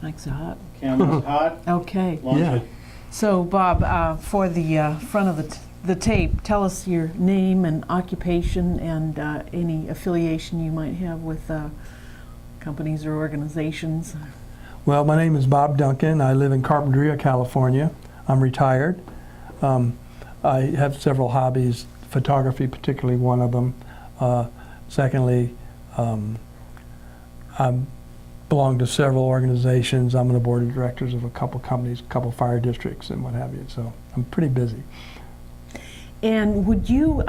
Mike's hot. Camera's hot. Okay. Launch Yeah. it. So, Bob, for the front of the tape, tell us your name and occupation and any affiliation you might have with companies or organizations. Well, my name is Bob Duncan. I live in Carpenteria, California. I'm retired. I have several hobbies, photography particularly one of them. Secondly, I belong to several organizations. I'm on the board of directors of a couple companies, a couple fire districts and what have you, so I'm pretty busy. And would you,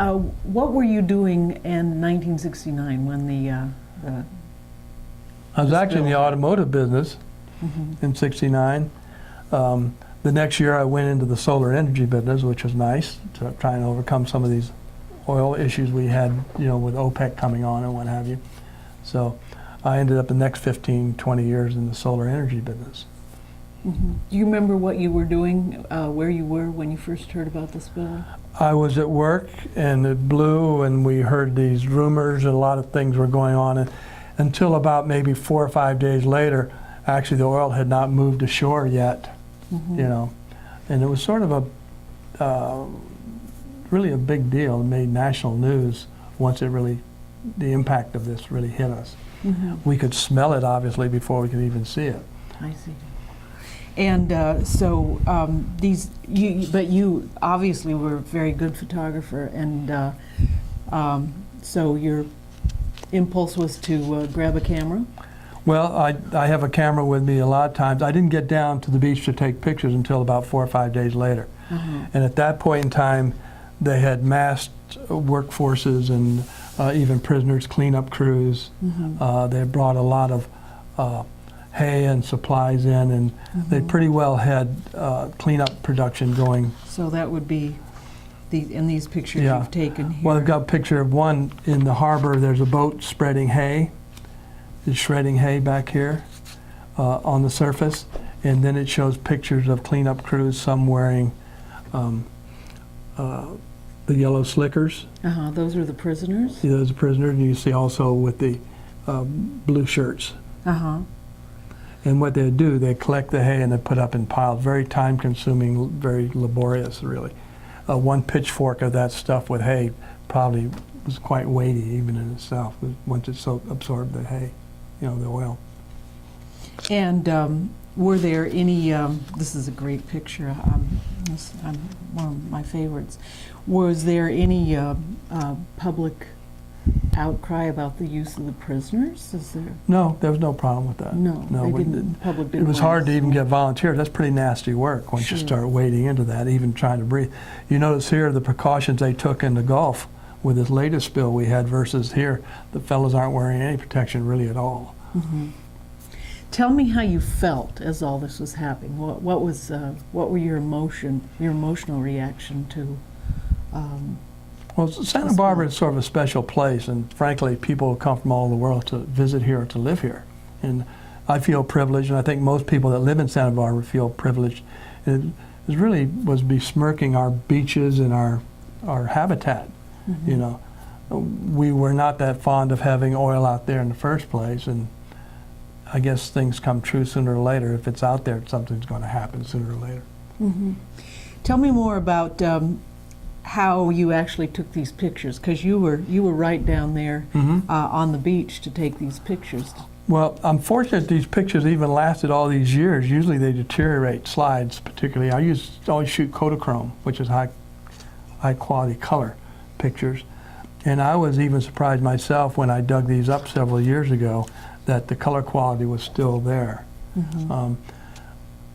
what were you doing in 1969 when I was actually in the spill. automotive business in '69. The next year I went into the solar energy business, which was nice, to try and overcome some of these oil issues we had, you know, with OPEC coming on and what have you. So I ended up the next 15, 20 years in the solar energy business. Do you remember what you were doing, where you were when you first heard about the spill? I was at work and it blew and we heard these rumors and a lot of things were going on, and until about maybe 4 or 5 days later, actually the oil had not moved ashore yet, you know, and it was sort of a really a big deal. It made national news once it really, the impact of this really hit us. We could smell it obviously before we could even see it. I see. And so but you obviously were a very good photographer, and so your impulse was to grab a camera? Well, I have a camera with me a lot of times. I didn't get down to the beach to take pictures until about 4 or 5 days later. And at that point in time, they had massed workforces and even prisoners, cleanup crews. They brought a lot of hay and supplies in, and they pretty well had cleanup production going. So that would be in these pictures you've taken here. Well, I've got a picture of one in the harbor. There's a boat spreading hay. It's shredding hay back here on the surface, and then it shows pictures of cleanup crews, some wearing the yellow slickers. Those are the prisoners? See those prisoners, and you see also with the blue shirts. And what they do, they collect the hay and they put up in piles. Very time-consuming, very laborious, really. One pitchfork of that stuff with hay probably was quite weighty, even in itself, once it so absorbed the hay, you know, the oil. And were there any, this is a great picture, one of my favorites. Was there any public outcry about the use of the prisoners? Is there? No, there was no problem with that. No, public didn't it was hard to want even get volunteers. That's pretty nasty work once you Sure. start wading into that, even trying to breathe. You notice here the precautions they took in the Gulf with this latest spill we had versus here, the fellows aren't wearing any protection really at all. Tell me how you felt as all this was happening. What were your emotional reaction to? Well, Santa Barbara is sort of a special place, and frankly, people come from all over the world to visit here or to live here. And I feel privileged, and I think most people that live in Santa Barbara feel privileged. It really was besmirking our beaches and our habitat. You know, we were not that fond of having oil out there in the first place, and I guess things come true sooner or later. If it's out there, something's going to happen sooner or later. Tell me more about how you actually took these pictures, because you were right down there on the beach to take these pictures. Well, I'm fortunate these pictures even lasted all these years. Usually they deteriorate, slides particularly. I always shoot Kodachrome, which is high quality color pictures. And I was even surprised myself when I dug these up several years ago that the color quality was still there.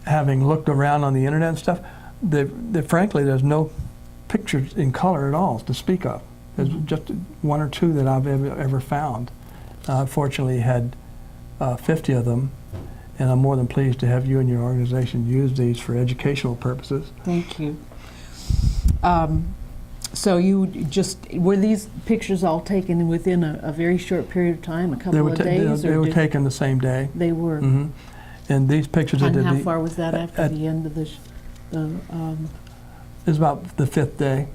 Having looked around on the internet and stuff, frankly there's no pictures in color at all to speak of. There's just 1 or 2 that I've ever found. I fortunately had 50 of them, and I'm more than pleased to have you and your organization use these for educational purposes. Thank you. So were these pictures all taken within a very short period of time, a couple of days? They were taken the same day. They were. And these pictures And how far was that after the end of the it was about the 5th day.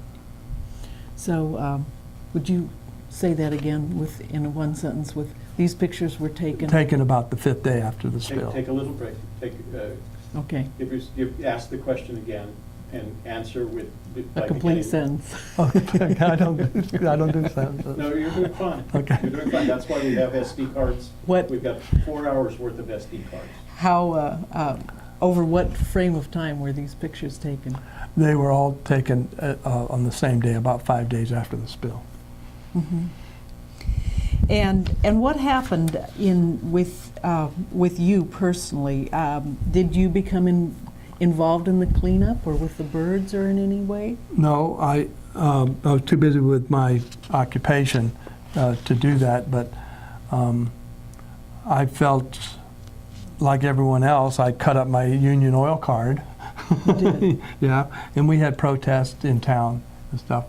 So would you say that again in one sentence with These pictures were taken. Taken about the 5th day after the spill. Take a little break. Okay. Ask the question again and answer with A by complete beginning- sentence. Okay, I don't do sentences. No, you're doing fine. Okay. You're doing fine. That's why we have SD cards. What- We've got 4 hours worth of SD cards. How, over what frame of time were these pictures taken? They were all taken on the same day, about 5 days after the spill. Mhm. And what happened with you personally? Did you become involved in the cleanup or with the birds or in any way? No, I was too busy with my occupation to do that, but I felt like everyone else. I cut up my union oil card. You did? Yeah, and we had protests in town and stuff.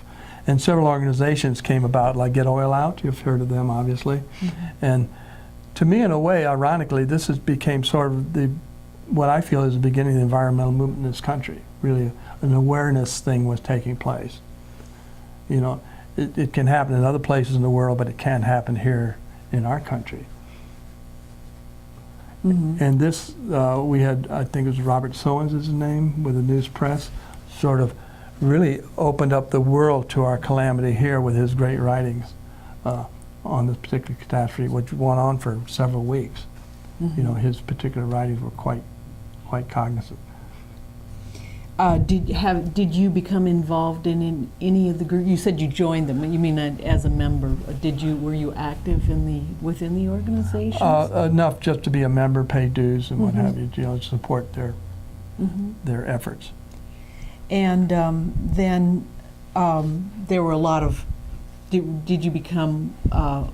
And several organizations came about, like Get Oil Out. You've heard of them, obviously. Mm-hmm. And to me, in a way, ironically, this became sort of what I feel is the beginning of the environmental movement in this country. Really, an awareness thing was taking place. You know, it can happen in other places in the world, but it can't happen here in our country. Mhm. And this, we had, I think it was Robert Sowens is his name, with the News Press, sort of really opened up the world to our calamity here with his great writings on this particular catastrophe, which went on for several weeks. Mhm. You know, his particular writings were quite cognizant. Did you become involved in any of the group? You said you joined them. You mean as a member? Were you active within the organizations? Enough just to be a member, pay dues and what Mhm. have you, support Mhm. their efforts. And then there were a lot of. Did you become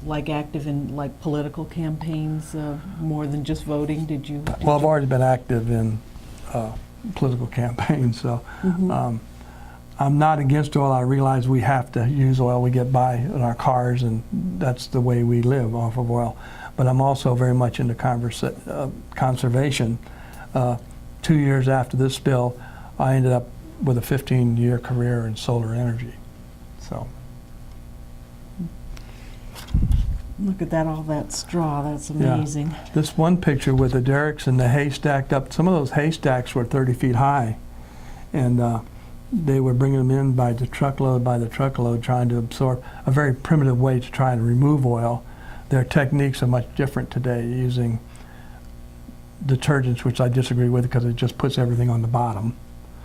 like active in like political campaigns more than just voting? Did you? Well, I've already been active in political campaigns, so Mhm. I'm not against oil. I realize we have to use oil. We get by in our cars, and that's the way we live, off of oil. But I'm also very much into conservation. 2 years after this spill, I ended up with a 15-year career in solar energy. So Look at that, all that straw. That's Yeah. amazing. this one picture with the derricks and the hay stacked up, some of those haystacks were 30 feet high, and they were bringing them in by the truckload, trying to absorb, a very primitive way to try and remove oil. Their techniques are much different today, using detergents, which I disagree with because it just puts everything on the bottom.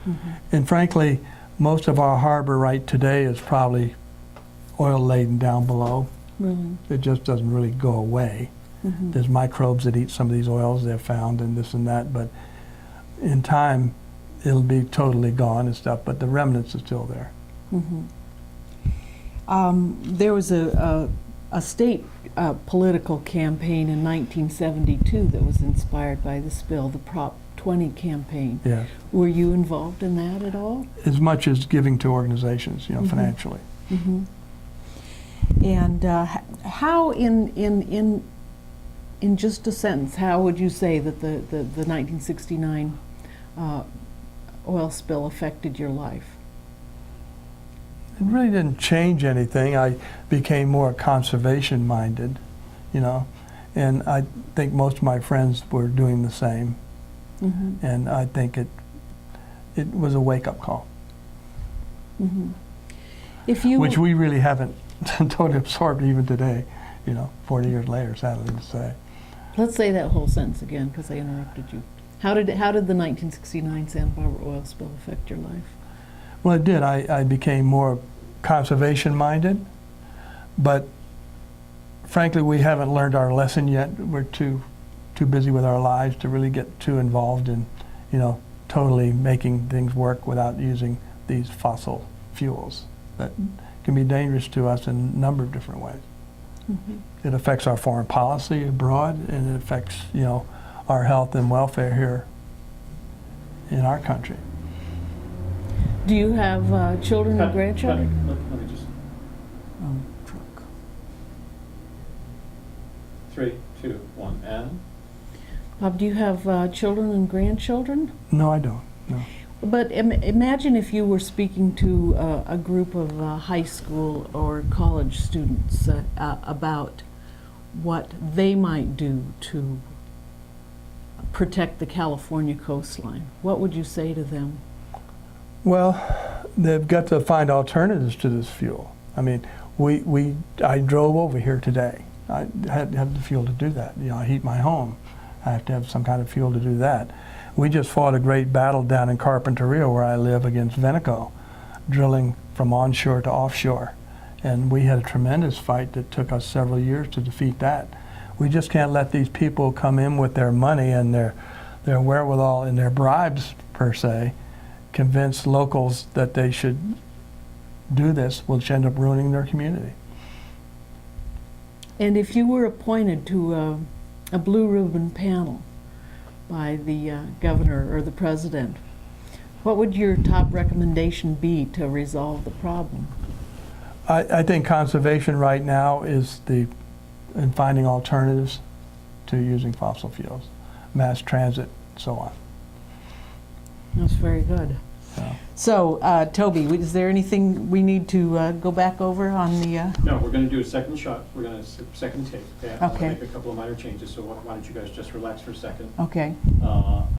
Mhm. And frankly, most of our harbor right today is probably oil laden down below. Really. It just doesn't really go away. Mhm. There's microbes that eat some of these oils they've found and this and that, but in time it'll be totally gone and stuff, but the remnants are still there. Mhm. There was a state political campaign in 1972 that was inspired by the spill, the Prop 20 campaign. Yes. Were you involved in that at all? As much as giving to organizations, Mhm. financially. Mm-hmm. And how, in just a sentence, how would you say that the 1969 oil spill affected your life? It really didn't change anything. I became more conservation minded, and I think most of my friends were doing the same. Mm-hmm. And I think it was a wake-up call, Mm-hmm. If you which we really haven't totally absorbed even today, 40 years later, sadly to say. let's say that whole sentence again because I interrupted you. How did the 1969 Santa Barbara oil spill affect your life? Well, it did. I became more conservation minded, but frankly, we haven't learned our lesson yet. We're too busy with our lives to really get too involved in, totally making things work without using these fossil fuels that can be dangerous to us in a number of different ways. Mm-hmm. It affects our foreign policy abroad, and it affects, our health and welfare here in our country. Do you have children and grandchildren? Let me just, Oh, truck. 3, 2, 1, and? Bob, do you have children and grandchildren? No, I don't. No. But imagine if you were speaking to a group of high school or college students about what they might do to protect the California coastline, what would you say to them? Well, they've got to find alternatives to this fuel. I mean, I drove over here today. I had to have the fuel to do that. You know, I heat my home. I have to have some kind of fuel to do that. We just fought a great battle down in Carpenteria, where I live, against Veneco, drilling from onshore to offshore. And we had a tremendous fight that took us several years to defeat that. We just can't let these people come in with their money and their wherewithal and their bribes, per se, convince locals that they should do this, which end up ruining their community. And if you were appointed to a blue ribbon panel by the governor or the president, what would your top recommendation be to resolve the problem? I think conservation right now is in finding alternatives to using fossil fuels, mass transit, so on. That's very good. So, So, Toby, is there anything we need to go back over on the? No, we're going to do a second shot. We're going to second take. I'll Okay. make a couple of minor changes, so why don't you guys just relax for a second. Okay.